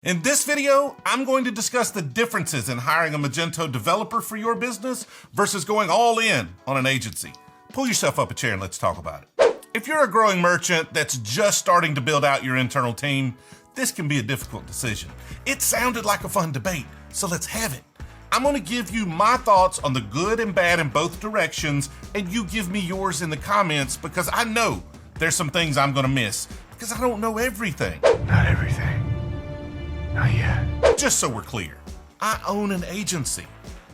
In this video, I'm going to discuss the differences in hiring a Magento developer for your business versus going all in on an agency. Pull yourself up a chair and let's talk about it. If you're a growing merchant that's just starting to build out your internal team, this can be a difficult decision. It sounded like a fun debate, so let's have it. I'm going to give you my thoughts on the good and bad in both directions, and you give me yours in the comments because I know there's some things I'm going to miss because I don't know everything. Not everything. Not yet. Just so we're clear, I own an agency.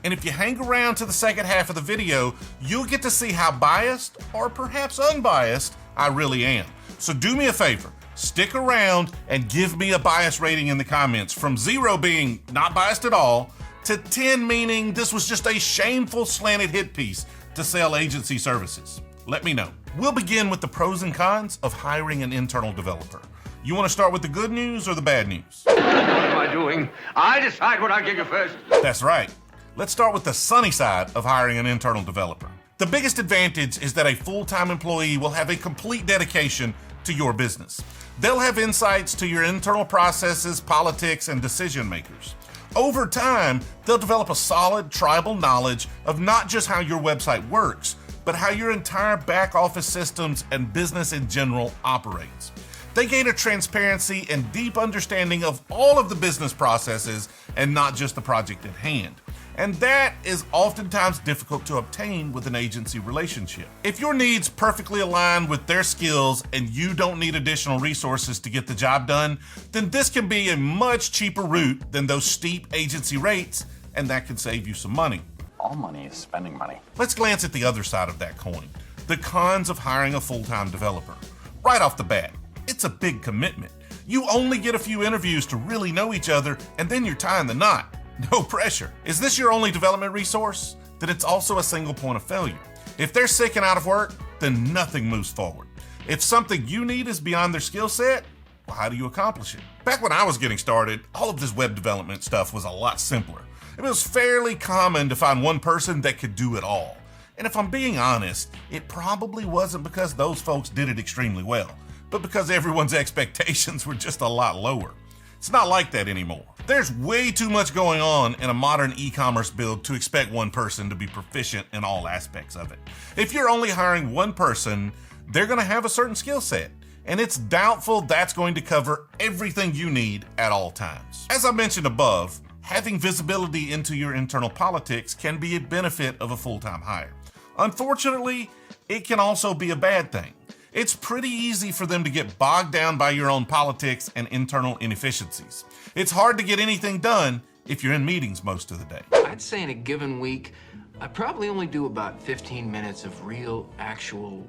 And if you hang around to the second half of the video, you'll get to see how biased, or perhaps unbiased, I really am. So do me a favor, stick around and give me a bias rating in the comments, from 0 being not biased at all, to 10 meaning this was just a shameful slanted hit piece to sell agency services. Let me know. We'll begin with the pros and cons of hiring an internal developer. You want to start with the good news or the bad news? What am I doing? I decide what I give you first. That's right. Let's start with the sunny side of hiring an internal developer. The biggest advantage is that a full-time employee will have a complete dedication to your business. They'll have insights to your internal processes, politics, and decision makers. Over time, they'll develop a solid tribal knowledge of not just how your website works, but how your entire back office systems and business in general operates. They gain a transparency and deep understanding of all of the business processes and not just the project at hand. And that is oftentimes difficult to obtain with an agency relationship. If your needs perfectly align with their skills and you don't need additional resources to get the job done, then this can be a much cheaper route than those steep agency rates, and that can save you some money. All money is spending money. Let's glance at the other side of that coin, the cons of hiring a full-time developer. Right off the bat, it's a big commitment. You only get a few interviews to really know each other, and then you're tying the knot. No pressure. Is this your only development resource? Then it's also a single point of failure. If they're sick and out of work, then nothing moves forward. If something you need is beyond their skill set, well, how do you accomplish it? Back when I was getting started, all of this web development stuff was a lot simpler. It was fairly common to find one person that could do it all. And if I'm being honest, it probably wasn't because those folks did it extremely well, but because everyone's expectations were just a lot lower. It's not like that anymore. There's way too much going on in a modern e-commerce build to expect one person to be proficient in all aspects of it. If you're only hiring one person, they're going to have a certain skill set, and it's doubtful that's going to cover everything you need at all times. As I mentioned above, having visibility into your internal politics can be a benefit of a full-time hire. Unfortunately, it can also be a bad thing. It's pretty easy for them to get bogged down by your own politics and internal inefficiencies. It's hard to get anything done if you're in meetings most of the day. I'd say in a given week, I probably only do about 15 minutes of real, actual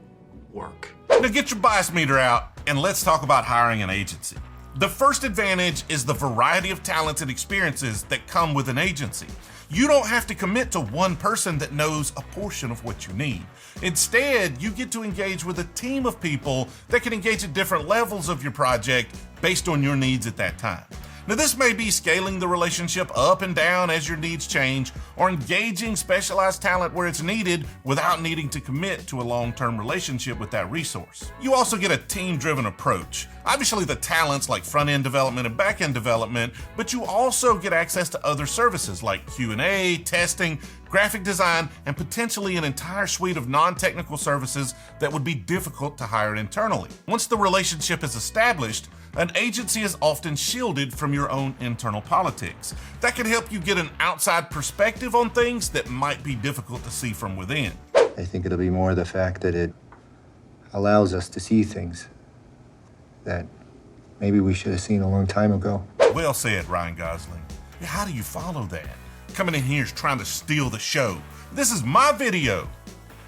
work. Now get your bias meter out and let's talk about hiring an agency. The first advantage is the variety of talents and experiences that come with an agency. You don't have to commit to one person that knows a portion of what you need. Instead, you get to engage with a team of people that can engage at different levels of your project based on your needs at that time. Now, this may be scaling the relationship up and down as your needs change, or engaging specialized talent where it's needed without needing to commit to a long-term relationship with that resource. You also get a team-driven approach. Obviously, the talents like front-end development and back-end development, but you also get access to other services like Q&A, testing, graphic design, and potentially an entire suite of non-technical services that would be difficult to hire internally. Once the relationship is established, an agency is often shielded from your own internal politics. That can help you get an outside perspective on things that might be difficult to see from within. I think it'll be more the fact that it allows us to see things that maybe we should have seen a long time ago. Well said, Ryan Gosling. How do you follow that? Coming in here is trying to steal the show. This is my video.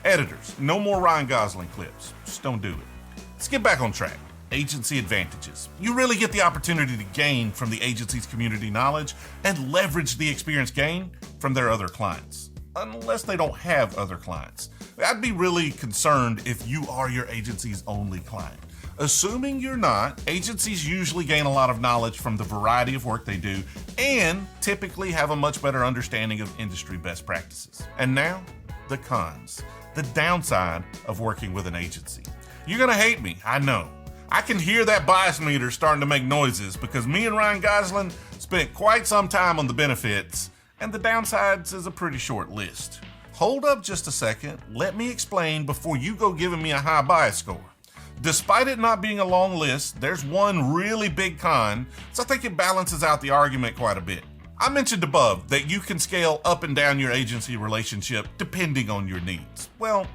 Editors, no more Ryan Gosling clips. Just don't do it. Let's get back on track. Agency advantages. You really get the opportunity to gain from the agency's community knowledge and leverage the experience gained from their other clients. Unless they don't have other clients. I'd be really concerned if you are your agency's only client. Assuming you're not, agencies usually gain a lot of knowledge from the variety of work they do and typically have a much better understanding of industry best practices. And now, the cons, the downside of working with an agency. You're gonna hate me, I know. I can hear that bias meter starting to make noises because me and Ryan Gosling spent quite some time on the benefits, and the downsides is a pretty short list. Hold up just a second, let me explain before you go giving me a high bias score. Despite it not being a long list, there's one really big con, so I think it balances out the argument quite a bit. I mentioned above that you can scale up and down your agency relationship depending on your needs. Well,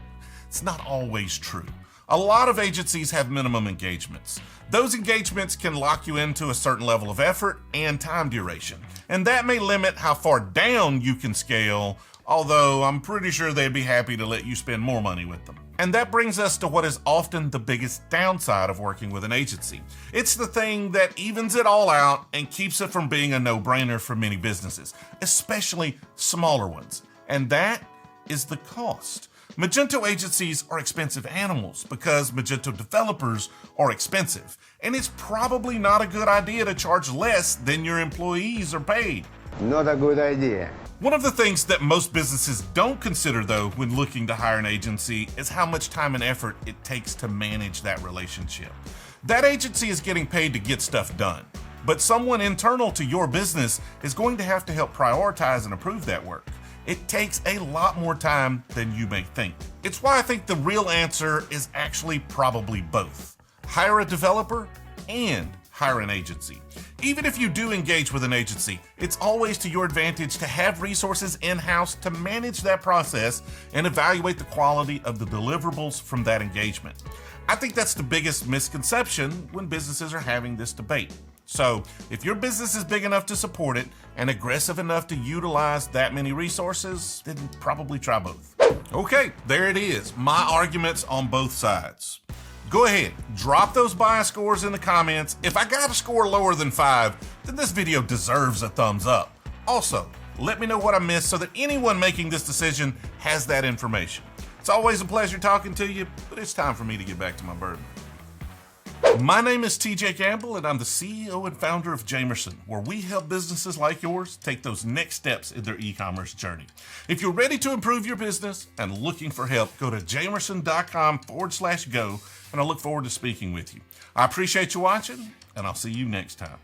it's not always true. A lot of agencies have minimum engagements. Those engagements can lock you into a certain level of effort and time duration, and that may limit how far down you can scale, although I'm pretty sure they'd be happy to let you spend more money with them. And that brings us to what is often the biggest downside of working with an agency. It's the thing that evens it all out and keeps it from being a no-brainer for many businesses, especially smaller ones, and that is the cost. Magento agencies are expensive animals because Magento developers are expensive, and it's probably not a good idea to charge less than your employees are paid. Not a good idea. One of the things that most businesses don't consider, though, when looking to hire an agency is how much time and effort it takes to manage that relationship. That agency is getting paid to get stuff done, but someone internal to your business is going to have to help prioritize and approve that work. It takes a lot more time than you may think. It's why I think the real answer is actually probably both. Hire a developer and hire an agency. Even if you do engage with an agency, it's always to your advantage to have resources in-house to manage that process and evaluate the quality of the deliverables from that engagement. I think that's the biggest misconception when businesses are having this debate. So, if your business is big enough to support it and aggressive enough to utilize that many resources, then probably try both. Okay, there it is. My arguments on both sides. Go ahead, drop those bias scores in the comments. If I got a score lower than 5, then this video deserves a thumbs up. Also, let me know what I missed so that anyone making this decision has that information. It's always a pleasure talking to you, but it's time for me to get back to my burden. My name is TJ Campbell, and I'm the CEO and founder of Jamerson, where we help businesses like yours take those next steps in their e-commerce journey. If you're ready to improve your business and looking for help, go to jamerson.com/go, and I look forward to speaking with you. I appreciate you watching, and I'll see you next time.